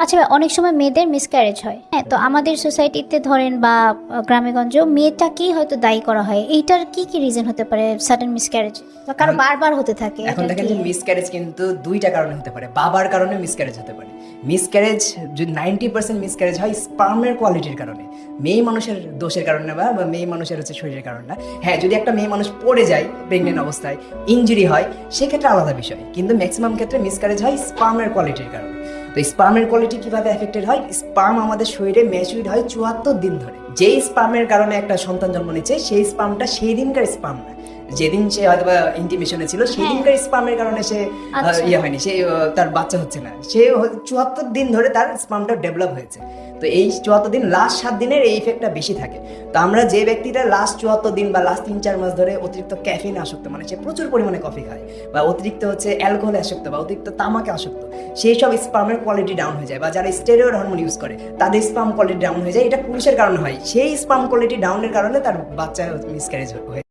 আচ্ছা ভাই, অনেক সময় মেয়েদের মিসক্যারেজ হয়, হ্যাঁ, তো আমাদের সোসাইটিতে ধরেন বা গ্রামেগঞ্জেও মেয়েটাকেই হয়তো দায়ী করা হয়। এইটার কি কি রিজন হতে পারে সাডেন মিসক্যারেজ বা কারো এখন বারবার হতে থাকে? এখন এটার দেখেন কি? যে মিসক্যারেজ কিন্তু দুইটা কারণে হতে পারে। বাবার কারণে মিসক্যারেজ হতে পারে। মিসক্যারেজ যদি 90% মিসক্যারেজ হয় স্পার্মের কোয়ালিটির কারণে, মেয়ে মানুষের দোষের কারণে বা মেয়ে মানুষের শরীরের কারণে না। হ্যাঁ, যদি একটা মেয়ে মানুষ পড়ে যায় প্রেগনেন্ট অবস্থায়, ইনজুরি হয়, সেক্ষেত্রে আলাদা বিষয়, কিন্তু ম্যাক্সিমাম ক্ষেত্রে মিসক্যারেজ হয় স্পার্মের কোয়ালিটির কারণে। তো স্পার্মের কোয়ালিটি কিভাবে এফেক্টেড হয়? স্পার্ম আমাদের শরীরে ম্যাচুরিড হয় 74 দিন ধরে। যেই স্পার্মের কারণে একটা সন্তান জন্ম নিচ্ছে, সেই স্পার্মটা সেই দিনকার স্পার্ম না, যেদিন সে হয়তো বা ইন্টিমেশনে ছিল সেই হ্যাঁ। দিনকার স্পার্মের কারণে সে আচ্ছা। ইয়ে হয়নি, সে তার বাচ্চা হচ্ছে না। সে 74 দিন ধরে তার স্পার্মটা ডেভেলপ হয়েছে। তো এই 74 দিন, লাস্ট 7 দিনের এই ইফেক্টটা বেশি থাকে। তো আমরা যে ব্যক্তিটা লাস্ট 74 দিন বা লাস্ট 3-4 মাস ধরে অতিরিক্ত ক্যাফিন আসক্ত, মানে সে প্রচুর পরিমাণে কফি খায় বা অতিরিক্ত অ্যালকোহলে আসক্ত বা অতিরিক্ত তামাকে আসক্ত, সেই সব স্পার্মের কোয়ালিটি ডাউন হয়ে যায়। বা যারা স্টেরয়েড হরমোন ইউজ করে তাদের স্পার্ম কোয়ালিটি ডাউন হয়ে যায়। এটা পুরুষের কারণে হয়, সেই স্পার্ম কোয়ালিটি ডাউনের কারণে তার বাচ্চা মিসক্যারেজ হয়।